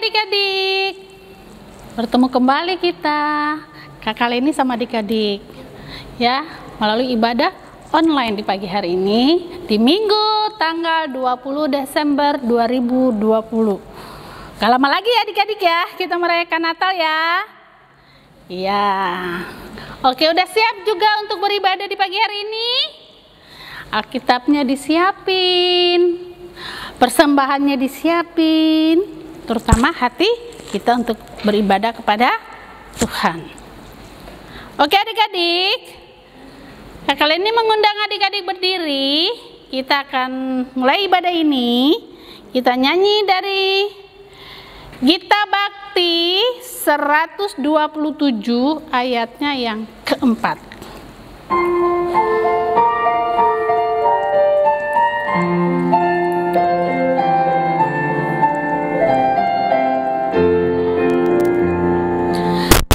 adik-adik, bertemu kembali kita kali ini sama adik-adik ya, melalui ibadah online di pagi hari ini di Minggu tanggal 20 Desember 2020. Gak lama lagi ya adik-adik ya, kita merayakan Natal ya. Iya. Oke, udah siap juga untuk beribadah di pagi hari ini? Alkitabnya disiapin, persembahannya disiapin, terutama hati kita untuk beribadah kepada Tuhan. Oke adik-adik, kali ini mengundang adik-adik berdiri. Kita akan mulai ibadah ini. Kita nyanyi dari Gita Bakti 127 ayatnya yang keempat.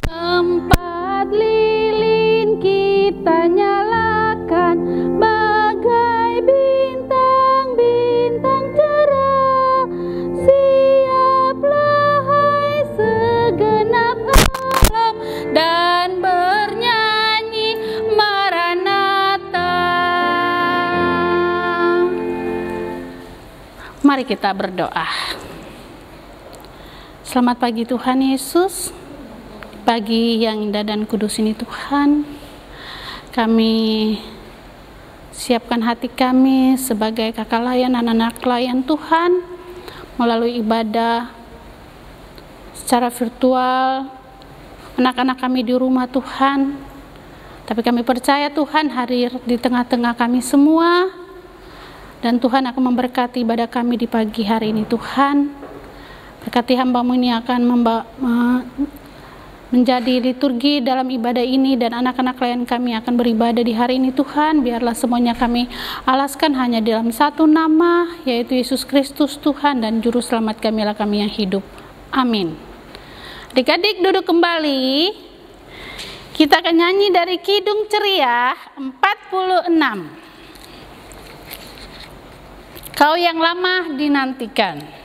Tempat lilin kita nyalakan bagai bintang-bintang cerah. Siaplah hai segenap alam dan bernyanyi Maranatha. Mari kita berdoa. Selamat pagi Tuhan Yesus. Pagi yang indah dan kudus ini Tuhan, kami siapkan hati kami sebagai kakak layan, anak-anak layan Tuhan, melalui ibadah secara virtual, anak-anak kami di rumah Tuhan. Tapi kami percaya Tuhan hadir di tengah-tengah kami semua, dan Tuhan akan memberkati ibadah kami di pagi hari ini Tuhan. Berkati hamba-Mu ini akan menjadi liturgi dalam ibadah ini, dan anak-anak klien kami akan beribadah di hari ini Tuhan. Biarlah semuanya kami alaskan hanya dalam satu nama, yaitu Yesus Kristus Tuhan dan Juru Selamat kami lah kami yang hidup. Amin. Adik-adik duduk kembali. Kita akan nyanyi dari Kidung Ceria 46. Kau yang lama dinantikan.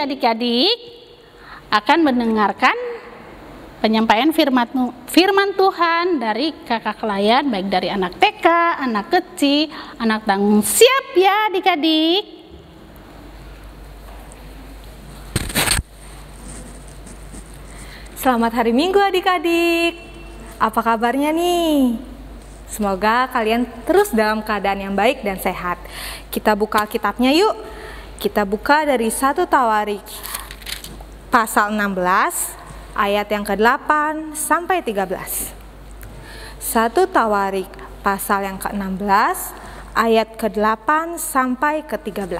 Adik-adik akan mendengarkan penyampaian firman Tuhan dari kakak layan, baik dari anak TK, anak kecil, anak tanggung. Siap ya adik-adik? Selamat hari Minggu adik-adik. Apa kabarnya nih? Semoga kalian terus dalam keadaan yang baik dan sehat. Kita buka Alkitabnya yuk. Kita buka dari 1 Tawarik pasal 16 ayat yang ke-8 sampai 13. 1 Tawarik pasal yang ke-16 ayat ke-8 sampai ke-13.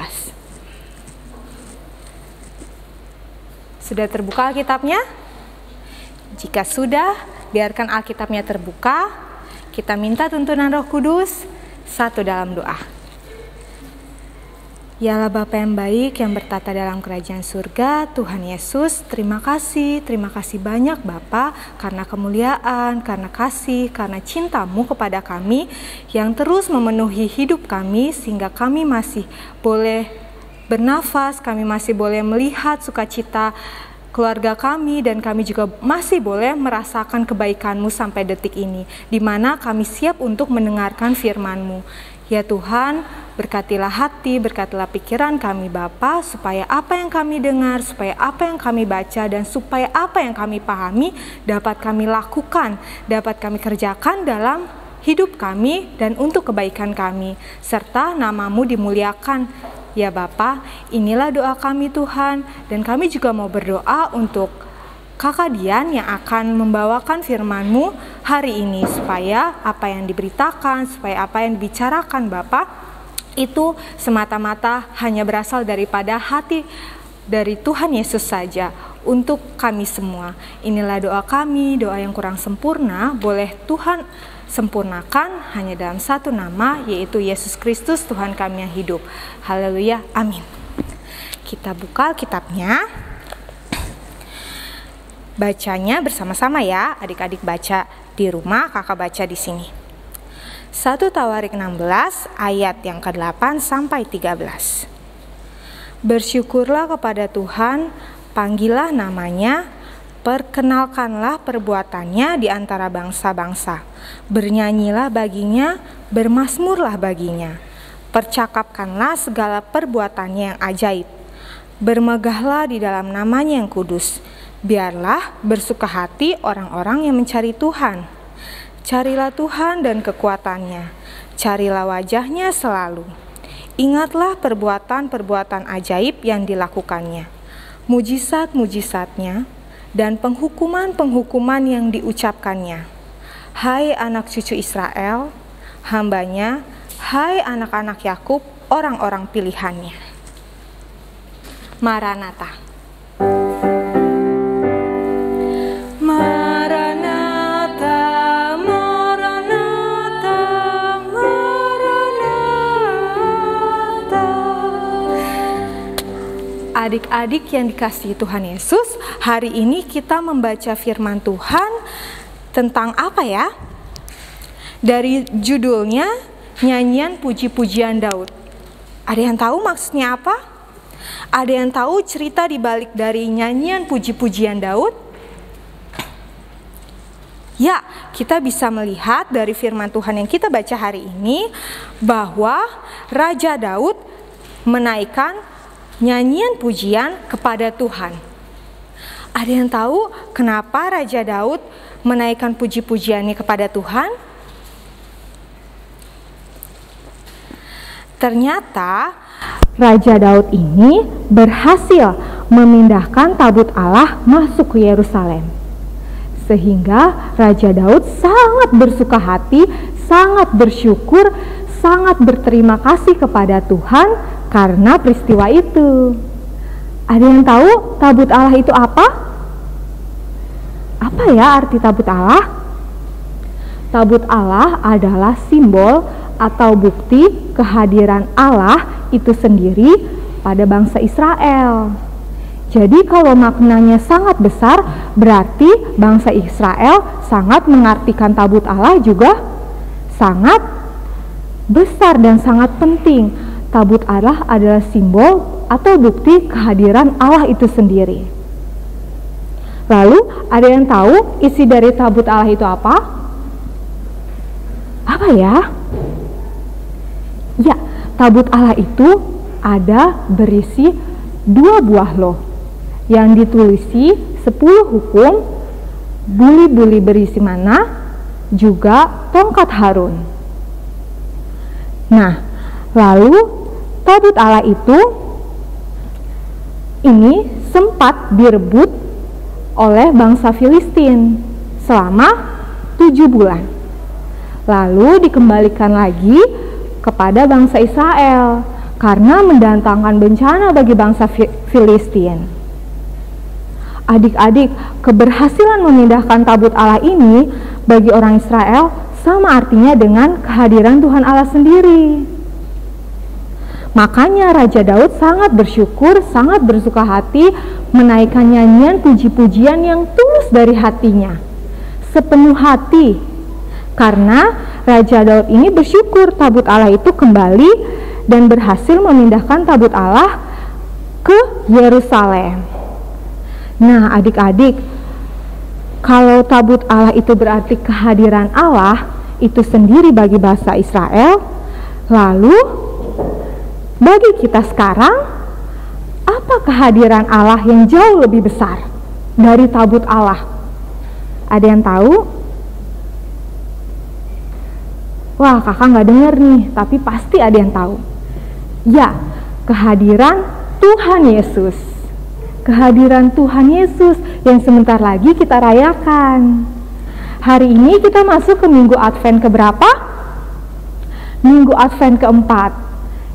Sudah terbuka Alkitabnya? Jika sudah, biarkan Alkitabnya terbuka. Kita minta tuntunan Roh Kudus satu dalam doa. Yalah Bapa yang baik yang bertata dalam kerajaan surga, Tuhan Yesus, terima kasih banyak Bapa, karena kemuliaan, karena kasih, karena cinta-Mu kepada kami yang terus memenuhi hidup kami, sehingga kami masih boleh bernafas, kami masih boleh melihat sukacita keluarga kami, dan kami juga masih boleh merasakan kebaikan-Mu sampai detik ini, di mana kami siap untuk mendengarkan firman-Mu. Ya Tuhan, berkatilah hati, berkatilah pikiran kami Bapa, supaya apa yang kami dengar, supaya apa yang kami baca, dan supaya apa yang kami pahami dapat kami lakukan, dapat kami kerjakan dalam hidup kami dan untuk kebaikan kami, serta nama-Mu dimuliakan. Ya Bapa, inilah doa kami Tuhan, dan kami juga mau berdoa untuk Kakak Dian yang akan membawakan firman-Mu hari ini, supaya apa yang diberitakan, supaya apa yang dibicarakan Bapa itu semata-mata hanya berasal daripada hati dari Tuhan Yesus saja untuk kami semua. Inilah doa kami, doa yang kurang sempurna boleh Tuhan sempurnakan hanya dalam satu nama, yaitu Yesus Kristus Tuhan kami yang hidup. Haleluya, amin. Kita buka kitabnya, bacanya bersama-sama ya, adik-adik baca di rumah, kakak baca di sini. 1 Tawarik 16 ayat yang ke-8 sampai 13. Bersyukurlah kepada Tuhan, panggillah namanya, perkenalkanlah perbuatannya di antara bangsa-bangsa. Bernyanyilah baginya, bermazmurlah baginya. Percakapkanlah segala perbuatannya yang ajaib. Bermegahlah di dalam namanya yang kudus. Biarlah bersuka hati orang-orang yang mencari Tuhan. Carilah Tuhan dan kekuatannya. Carilah wajahnya selalu. Ingatlah perbuatan-perbuatan ajaib yang dilakukannya. Mujizat-mujizatnya dan penghukuman-penghukuman yang diucapkannya. Hai anak cucu Israel, hambanya, hai anak-anak Yakub, orang-orang pilihannya. Maranatha. Maranatha, Maranatha, Maranatha. Adik-adik yang dikasihi Tuhan Yesus, hari ini kita membaca firman Tuhan tentang apa ya? Dari judulnya, nyanyian puji-pujian Daud. Ada yang tahu maksudnya apa? Ada yang tahu cerita di balik dari nyanyian puji-pujian Daud? Ya, kita bisa melihat dari firman Tuhan yang kita baca hari ini bahwa Raja Daud menaikkan nyanyian pujian kepada Tuhan. Ada yang tahu kenapa Raja Daud menaikkan puji-pujiannya kepada Tuhan? Ternyata Raja Daud ini berhasil memindahkan tabut Allah masuk ke Yerusalem. Sehingga Raja Daud sangat bersuka hati, sangat bersyukur, sangat berterima kasih kepada Tuhan karena peristiwa itu. Ada yang tahu tabut Allah itu apa? Apa ya arti tabut Allah? Tabut Allah adalah simbol atau bukti kehadiran Allah itu sendiri pada bangsa Israel. Jadi kalau maknanya sangat besar, berarti bangsa Israel sangat mengartikan tabut Allah juga sangat besar dan sangat penting. Tabut Allah adalah simbol atau bukti kehadiran Allah itu sendiri. Lalu ada yang tahu isi dari tabut Allah itu apa? Apa ya? Ya, tabut Allah itu ada berisi 2 buah loh yang ditulisi 10 hukum, buli-buli berisi mana, juga tongkat Harun. Nah, lalu tabut Allah itu ini sempat direbut oleh bangsa Filistin selama 7 bulan. Lalu dikembalikan lagi kepada bangsa Israel karena mendatangkan bencana bagi bangsa Filistin. Adik-adik, keberhasilan memindahkan tabut Allah ini bagi orang Israel sama artinya dengan kehadiran Tuhan Allah sendiri. Makanya Raja Daud sangat bersyukur, sangat bersuka hati menaikkan nyanyian puji-pujian yang tulus dari hatinya, sepenuh hati. Karena Raja Daud ini bersyukur tabut Allah itu kembali dan berhasil memindahkan tabut Allah ke Yerusalem. Nah, adik-adik, kalau tabut Allah itu berarti kehadiran Allah itu sendiri bagi bangsa Israel, lalu bagi kita sekarang, apa kehadiran Allah yang jauh lebih besar dari tabut Allah? Ada yang tahu? Wah, kakak nggak dengar nih, tapi pasti ada yang tahu. Ya, kehadiran Tuhan Yesus. Kehadiran Tuhan Yesus yang sebentar lagi kita rayakan. Hari ini kita masuk ke Minggu Advent keberapa? Minggu Advent keempat.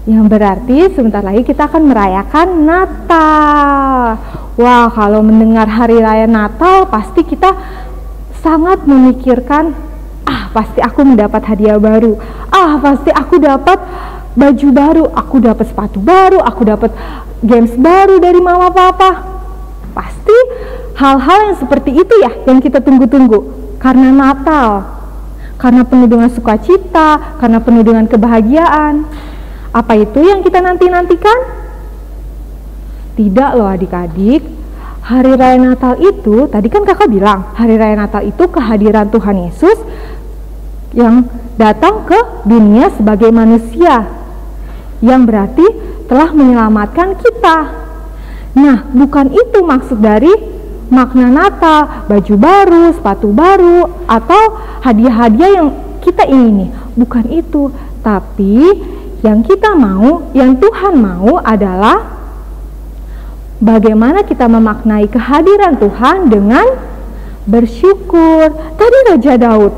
Yang berarti sebentar lagi kita akan merayakan Natal. Wah, kalau mendengar hari raya Natal pasti kita sangat memikirkan, pasti aku mendapat hadiah baru. Pasti aku dapat baju baru, aku dapat sepatu baru, aku dapat games baru dari mama papa. Pasti hal-hal yang seperti itu ya yang kita tunggu-tunggu karena Natal, karena penuh dengan sukacita, karena penuh dengan kebahagiaan. Apa itu yang kita nanti-nantikan? Tidak loh adik-adik. Hari Raya Natal itu, tadi kan kakak bilang, Hari Raya Natal itu kehadiran Tuhan Yesus yang datang ke dunia sebagai manusia, yang berarti telah menyelamatkan kita. Nah, bukan itu maksud dari makna Natal, baju baru, sepatu baru, atau hadiah-hadiah yang kita ingini. Bukan itu, tapi yang kita mau, yang Tuhan mau adalah bagaimana kita memaknai kehadiran Tuhan dengan bersyukur. Tadi Raja Daud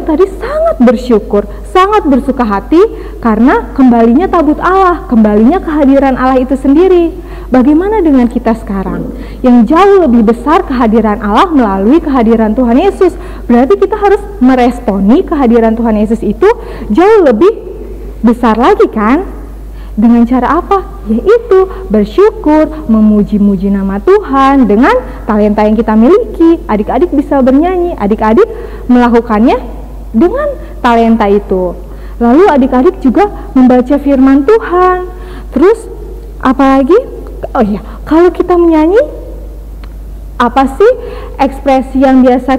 tadi sangat bersyukur, sangat bersuka hati karena kembalinya tabut Allah, kembalinya kehadiran Allah itu sendiri. Bagaimana dengan kita sekarang? Yang jauh lebih besar kehadiran Allah melalui kehadiran Tuhan Yesus. Berarti kita harus meresponi kehadiran Tuhan Yesus itu jauh lebih besar lagi kan? Dengan cara apa? Yaitu bersyukur, memuji-muji nama Tuhan dengan talenta yang kita miliki. Adik-adik bisa bernyanyi, adik-adik melakukannya dengan talenta itu. Lalu adik-adik juga membaca firman Tuhan. Terus apalagi? Oh iya, kalau kita menyanyi, apa sih ekspresi yang biasa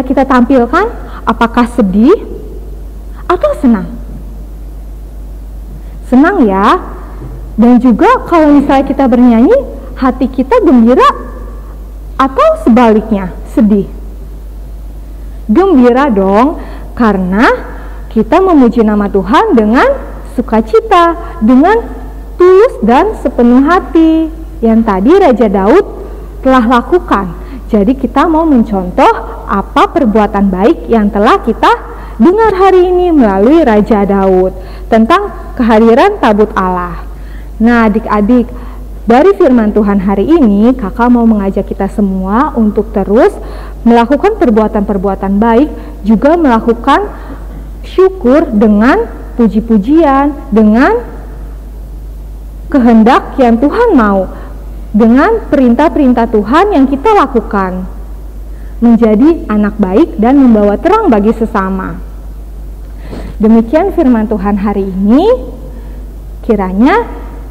kita tampilkan? Apakah sedih atau senang? Senang ya. Dan juga kalau misalnya kita bernyanyi, hati kita gembira atau sebaliknya sedih? Gembira dong, karena kita memuji nama Tuhan dengan sukacita, dengan tulus dan sepenuh hati yang tadi Raja Daud telah lakukan. Jadi kita mau mencontoh apa perbuatan baik yang telah kita dengar hari ini melalui Raja Daud tentang kehadiran tabut Allah. Nah adik-adik, dari firman Tuhan hari ini kakak mau mengajak kita semua untuk terus melakukan perbuatan-perbuatan baik, juga melakukan syukur dengan puji-pujian, dengan kehendak yang Tuhan mau, dengan perintah-perintah Tuhan yang kita lakukan, menjadi anak baik dan membawa terang bagi sesama. Demikian firman Tuhan hari ini. Kiranya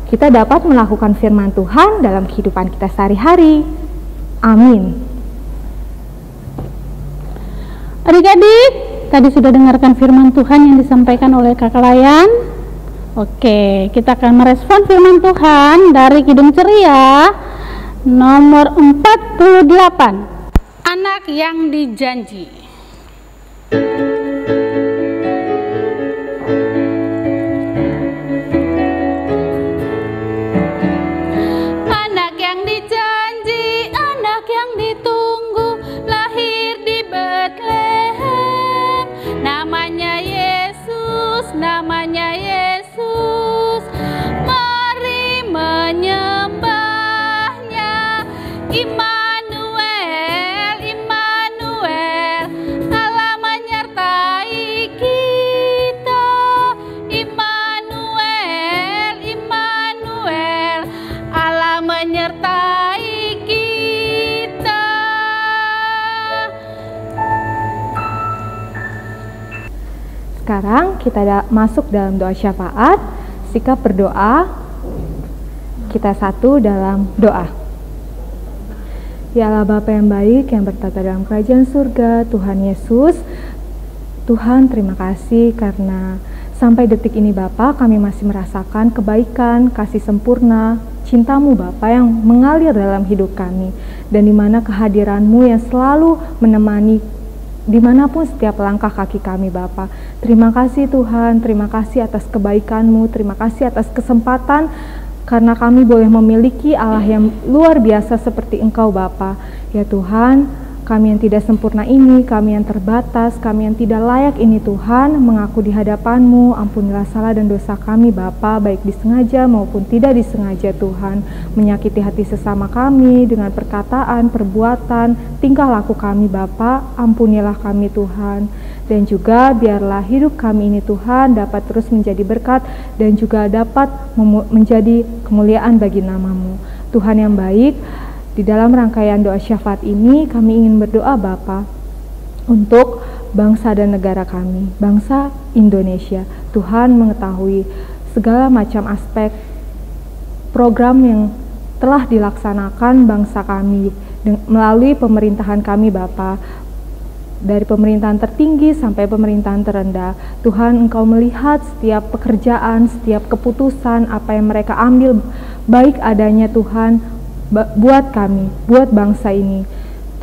kita dapat melakukan firman Tuhan dalam kehidupan kita sehari-hari. Amin. Adik-adik, tadi sudah dengarkan firman Tuhan yang disampaikan oleh Kakak Layan. Oke, kita akan merespon firman Tuhan dari Kidung Ceria nomor 48. Anak yang dijanji. Anak yang dijanji, anak yang ditunggu, lahir di Betlehem. Namanya Yesus, namanya Yesus. Mari menyembahnya. Immanuel, Immanuel, Allah menyertai kita. Immanuel, Immanuel, Allah menyertai kita. Sekarang kita masuk dalam doa syafaat, sikap berdoa. kita satu dalam doa. Ya Allah Bapa yang baik, yang bertata dalam kerajaan surga, Tuhan Yesus, Tuhan terima kasih karena sampai detik ini Bapa, kami masih merasakan kebaikan, kasih sempurna, cinta-Mu Bapa yang mengalir dalam hidup kami, dan di mana kehadiran-Mu yang selalu menemani dimanapun setiap langkah kaki kami Bapa. Terima kasih Tuhan, terima kasih atas kebaikan-Mu, terima kasih atas kesempatan karena kami boleh memiliki Allah yang luar biasa seperti Engkau Bapa. Ya Tuhan, kami yang tidak sempurna ini, kami yang terbatas, kami yang tidak layak ini Tuhan, mengaku di hadapan-Mu, ampunilah salah dan dosa kami Bapa, baik disengaja maupun tidak disengaja Tuhan, menyakiti hati sesama kami dengan perkataan, perbuatan, tingkah laku kami Bapa, ampunilah kami Tuhan. Dan juga biarlah hidup kami ini Tuhan dapat terus menjadi berkat dan juga dapat menjadi kemuliaan bagi nama-Mu. Tuhan yang baik, di dalam rangkaian doa syafaat ini kami ingin berdoa Bapa untuk bangsa dan negara kami, bangsa Indonesia. Tuhan mengetahui segala macam aspek program yang telah dilaksanakan bangsa kami melalui pemerintahan kami Bapa. Dari pemerintahan tertinggi sampai pemerintahan terendah, Tuhan Engkau melihat setiap pekerjaan, setiap keputusan, apa yang mereka ambil baik adanya Tuhan, buat kami, buat bangsa ini.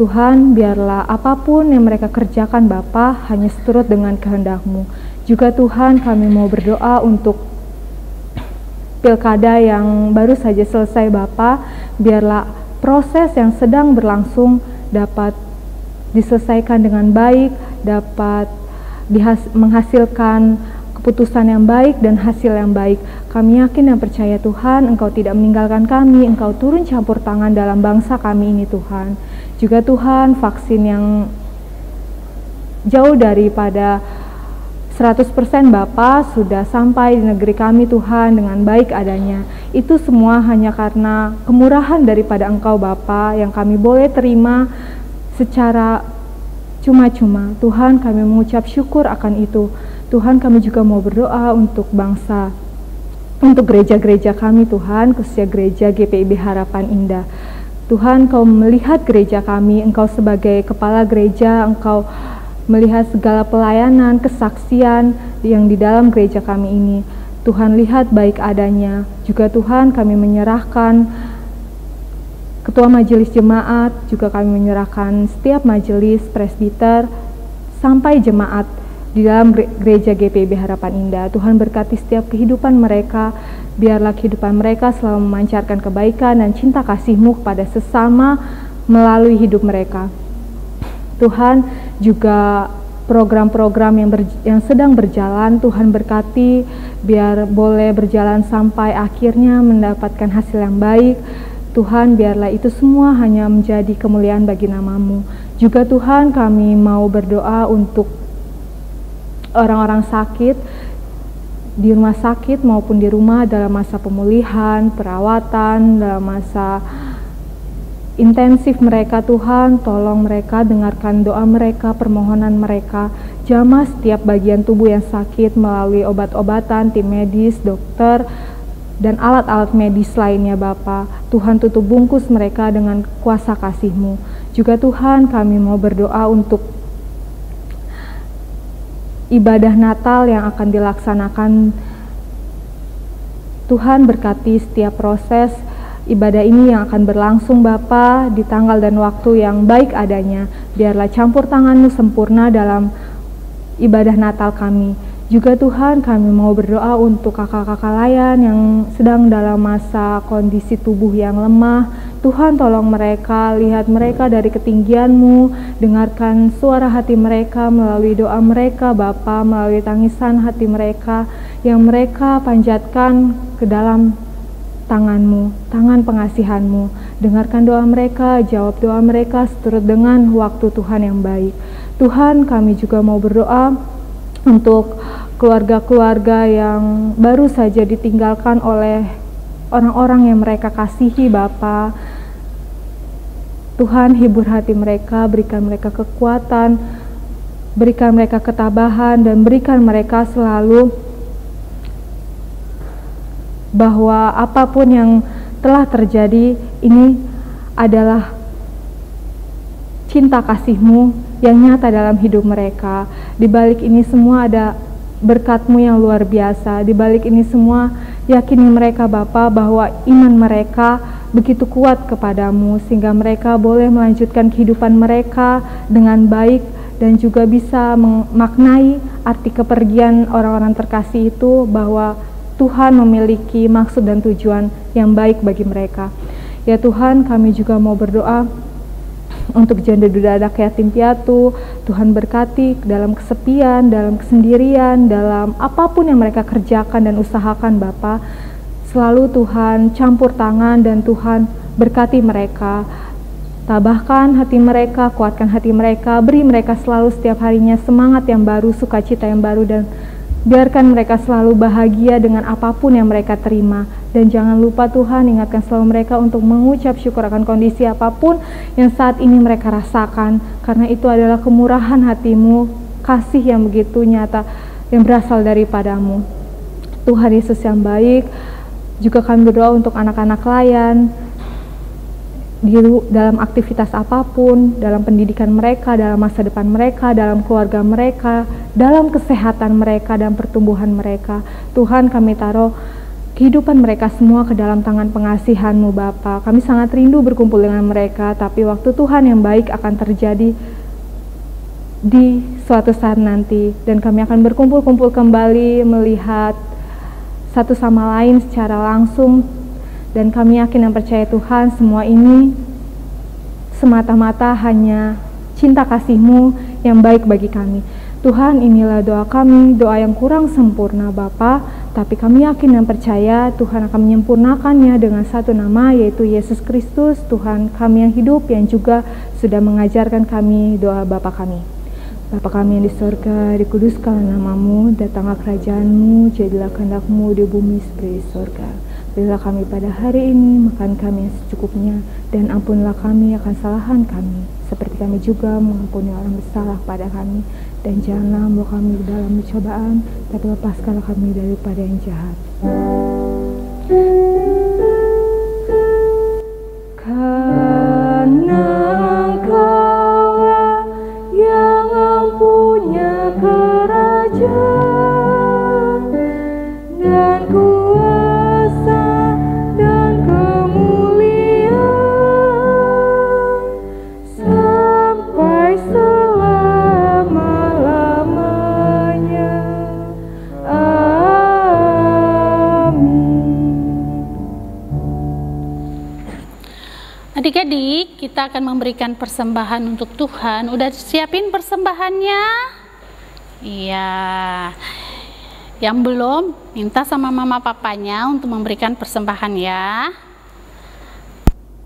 Tuhan, biarlah apapun yang mereka kerjakan Bapa hanya seturut dengan kehendak-Mu. Juga Tuhan, kami mau berdoa untuk pilkada yang baru saja selesai Bapa, biarlah proses yang sedang berlangsung dapat diselesaikan dengan baik, dapat menghasilkan keputusan yang baik dan hasil yang baik. Kami yakin dan percaya Tuhan, Engkau tidak meninggalkan kami, Engkau turun campur tangan dalam bangsa kami ini Tuhan. Juga Tuhan, vaksin yang jauh daripada 100% Bapa sudah sampai di negeri kami Tuhan dengan baik adanya. Itu semua hanya karena kemurahan daripada Engkau Bapa yang kami boleh terima secara cuma-cuma. Tuhan, kami mengucap syukur akan itu. Tuhan, kami juga mau berdoa untuk bangsa, untuk gereja-gereja kami Tuhan, khususnya gereja GPIB Harapan Indah. Tuhan, Engkau melihat gereja kami, Engkau sebagai kepala gereja, Engkau melihat segala pelayanan, kesaksian yang di dalam gereja kami ini. Tuhan, lihat baik adanya. Juga Tuhan, kami menyerahkan Ketua Majelis Jemaat, juga kami menyerahkan setiap majelis, presbiter, sampai jemaat di dalam gereja GPIB Harapan Indah. Tuhan berkati setiap kehidupan mereka, biarlah kehidupan mereka selalu memancarkan kebaikan dan cinta kasih-Mu kepada sesama melalui hidup mereka. Tuhan, juga program-program yang sedang berjalan, Tuhan berkati, biar boleh berjalan sampai akhirnya mendapatkan hasil yang baik. Tuhan, biarlah itu semua hanya menjadi kemuliaan bagi nama-Mu. Juga Tuhan, kami mau berdoa untuk orang-orang sakit di rumah sakit maupun di rumah dalam masa pemulihan, perawatan, dalam masa intensif mereka. Tuhan, tolong mereka, dengarkan doa mereka, permohonan mereka, jamah setiap bagian tubuh yang sakit melalui obat-obatan, tim medis, dokter, dan alat-alat medis lainnya Bapa. Tuhan, tutup bungkus mereka dengan kuasa kasih-Mu. Juga Tuhan, kami mau berdoa untuk ibadah Natal yang akan dilaksanakan. Tuhan, berkati setiap proses ibadah ini yang akan berlangsung Bapa di tanggal dan waktu yang baik adanya. Biarlah campur tangan-Mu sempurna dalam ibadah Natal kami. Juga Tuhan, kami mau berdoa untuk kakak-kakak layan yang sedang dalam masa kondisi tubuh yang lemah. Tuhan, tolong mereka, lihat mereka dari ketinggian-Mu, dengarkan suara hati mereka melalui doa mereka Bapa, melalui tangisan hati mereka yang mereka panjatkan ke dalam tangan-Mu, tangan pengasihan-Mu. Dengarkan doa mereka, jawab doa mereka seturut dengan waktu Tuhan yang baik. Tuhan, kami juga mau berdoa untuk keluarga-keluarga yang baru saja ditinggalkan oleh orang-orang yang mereka kasihi Bapa. Tuhan, hibur hati mereka, berikan mereka kekuatan, berikan mereka ketabahan, dan berikan mereka selalu bahwa apapun yang telah terjadi ini adalah cinta kasih-Mu yang nyata dalam hidup mereka. Di balik ini semua ada berkat-Mu yang luar biasa. Di balik ini semua yakini mereka Bapa bahwa iman mereka begitu kuat kepadamu sehingga mereka boleh melanjutkan kehidupan mereka dengan baik dan juga bisa memaknai arti kepergian orang-orang terkasih itu, bahwa Tuhan memiliki maksud dan tujuan yang baik bagi mereka. Ya Tuhan, kami juga mau berdoa untuk janda duda anak yatim piatu. Tuhan berkati dalam kesepian, dalam kesendirian, dalam apapun yang mereka kerjakan dan usahakan Bapa. Selalu Tuhan campur tangan dan Tuhan berkati mereka. Tabahkan hati mereka, kuatkan hati mereka, beri mereka selalu setiap harinya semangat yang baru, sukacita yang baru, dan biarkan mereka selalu bahagia dengan apapun yang mereka terima. Dan jangan lupa Tuhan, ingatkan selalu mereka untuk mengucap syukur akan kondisi apapun yang saat ini mereka rasakan, karena itu adalah kemurahan hati-Mu, kasih yang begitu nyata yang berasal daripadamu. Tuhan Yesus yang baik, juga kami berdoa untuk anak-anak layan dalam aktivitas apapun, dalam pendidikan mereka, dalam masa depan mereka, dalam keluarga mereka, dalam kesehatan mereka dan pertumbuhan mereka. Tuhan, kami taruh kehidupan mereka semua ke dalam tangan pengasihan-Mu Bapa. Kami sangat rindu berkumpul dengan mereka, tapi waktu Tuhan yang baik akan terjadi di suatu saat nanti, dan kami akan berkumpul-kumpul kembali melihat satu sama lain secara langsung. Dan kami yakin dan percaya Tuhan, semua ini semata-mata hanya cinta kasih-Mu yang baik bagi kami. Tuhan, inilah doa kami, doa yang kurang sempurna Bapa, tapi kami yakin dan percaya Tuhan akan menyempurnakannya dengan satu nama, yaitu Yesus Kristus, Tuhan kami yang hidup, yang juga sudah mengajarkan kami doa Bapa kami. Bapa kami yang di surga, dikuduskanlah nama-Mu, datanglah kerajaan-Mu, jadilah kehendak-Mu di bumi seperti di surga. Berilah kami pada hari ini makan kami yang secukupnya, dan ampunilah kami akan kesalahan kami, seperti kami juga mengampuni orang bersalah pada kami. Dan janganlah membawa kami ke dalam pencobaan, tapi lepaskanlah kami daripada yang jahat. Karena Engkaulah yang mempunyai kerajaan dan kuasa dan kemuliaan sampai selama-lamanya. Amin. Adik-adik, kita akan memberikan persembahan untuk Tuhan. Udah siapin persembahannya? Iya. Yang belum, minta sama mama papanya untuk memberikan persembahan ya.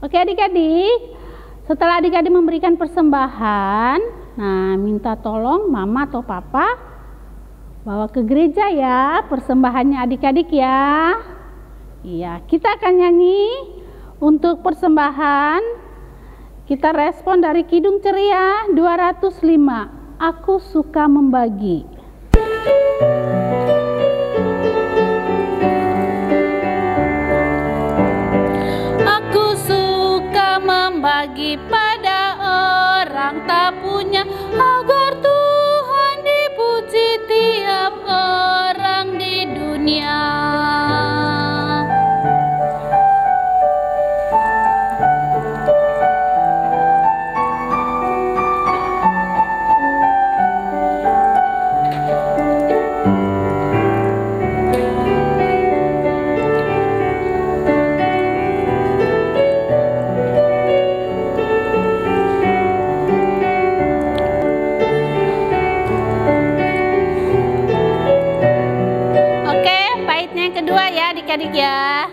Oke adik-adik, setelah adik-adik memberikan persembahan, nah minta tolong mama atau papa bawa ke gereja ya persembahannya adik-adik ya. Iya, kita akan nyanyi untuk persembahan. Kita respon dari Kidung Ceria 205, Aku Suka Membagi. Aku suka membagi pada orang tak punya, agar Tuhan dipuji tiap orang di dunia. Adik-adik ya.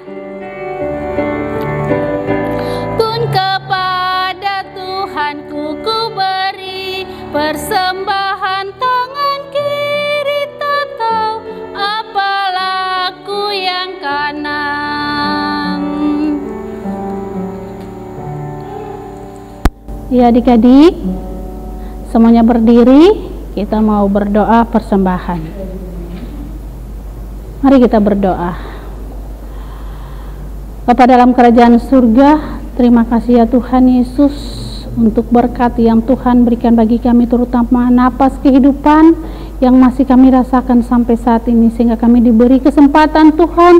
Pun kepada Tuhanku ku beri persembahan tangan kiri, tak tahu apalah ku yang kanan. Ya adik-adik, semuanya berdiri, kita mau berdoa persembahan. Mari kita berdoa. Bapa dalam kerajaan surga, terima kasih ya Tuhan Yesus untuk berkat yang Tuhan berikan bagi kami, terutama napas kehidupan yang masih kami rasakan sampai saat ini, sehingga kami diberi kesempatan Tuhan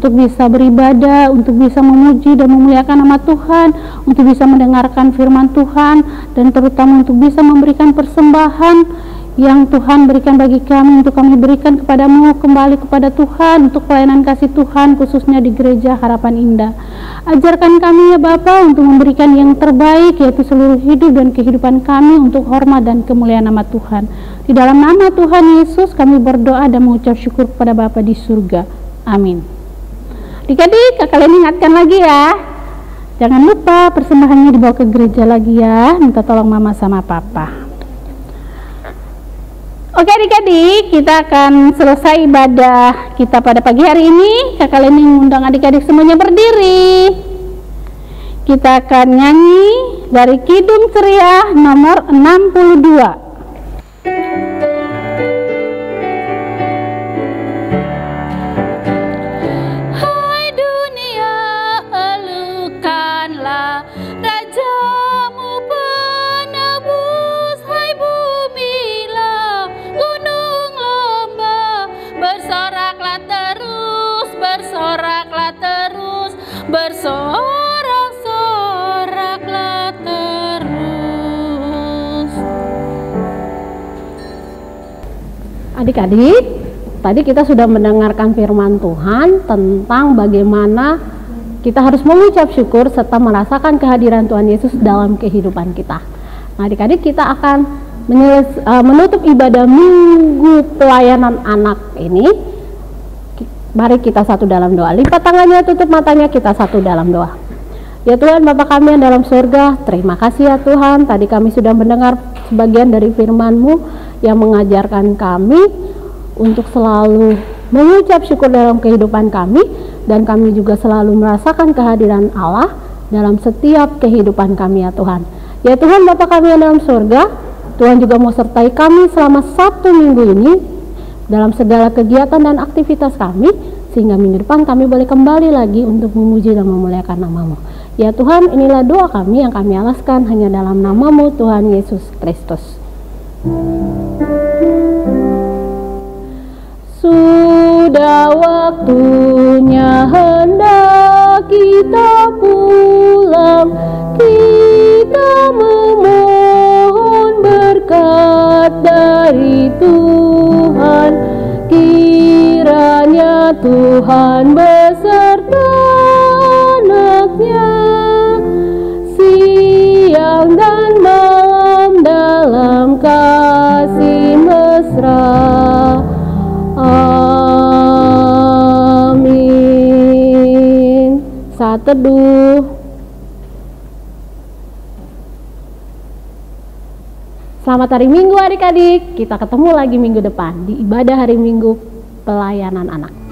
untuk bisa beribadah, untuk bisa memuji dan memuliakan nama Tuhan, untuk bisa mendengarkan firman Tuhan, dan terutama untuk bisa memberikan persembahan yang Tuhan berikan bagi kami, untuk kami berikan kepadamu, kembali kepada Tuhan untuk pelayanan kasih Tuhan, khususnya di Gereja Harapan Indah. Ajarkan kami ya Bapa untuk memberikan yang terbaik, yaitu seluruh hidup dan kehidupan kami untuk hormat dan kemuliaan nama Tuhan. Di dalam nama Tuhan Yesus kami berdoa dan mengucap syukur kepada Bapa di surga. Amin. Adik-adik, kalian ingatkan lagi ya, jangan lupa persembahannya dibawa ke gereja lagi ya, minta tolong mama sama papa. Oke adik-adik, kita akan selesai ibadah kita pada pagi hari ini. Kakak Leni mengundang adik-adik semuanya berdiri. Kita akan nyanyi dari Kidung Ceria nomor 62. Hai dunia, elukanlah Rajamu penebus. Hai bumilah, gunung lembah, bersoraklah terus, bersoraklah terus, bersorak-soraklah terus. Adik-adik, tadi kita sudah mendengarkan firman Tuhan tentang bagaimana kita harus mengucap syukur serta merasakan kehadiran Tuhan Yesus dalam kehidupan kita. Nah, adik-adik, kita akan menutup ibadah Minggu Pelayanan Anak ini. Mari kita satu dalam doa. Lipat tangannya, tutup matanya, kita satu dalam doa. Ya Tuhan, Bapa kami yang dalam surga, terima kasih ya Tuhan. Tadi kami sudah mendengar sebagian dari firman-Mu yang mengajarkan kami untuk selalu mengucap syukur dalam kehidupan kami, dan kami juga selalu merasakan kehadiran Allah dalam setiap kehidupan kami ya Tuhan. Ya Tuhan, Bapa kami yang dalam surga, Tuhan juga mau sertai kami selama 1 minggu ini dalam segala kegiatan dan aktivitas kami, sehingga minggu depan kami boleh kembali lagi untuk memuji dan memuliakan nama-Mu. Ya Tuhan, inilah doa kami yang kami alaskan hanya dalam nama-Mu Tuhan Yesus Kristus. Sudah waktunya hendak kita pulang, kita memohon berkat dari Tuhan. Kiranya Tuhan beserta anak-Nya siang dan malam dalam kasih mesra. Amin. Saat teduh. Selamat hari Minggu adik-adik. Kita ketemu lagi minggu depan di ibadah hari Minggu Pelayanan Anak.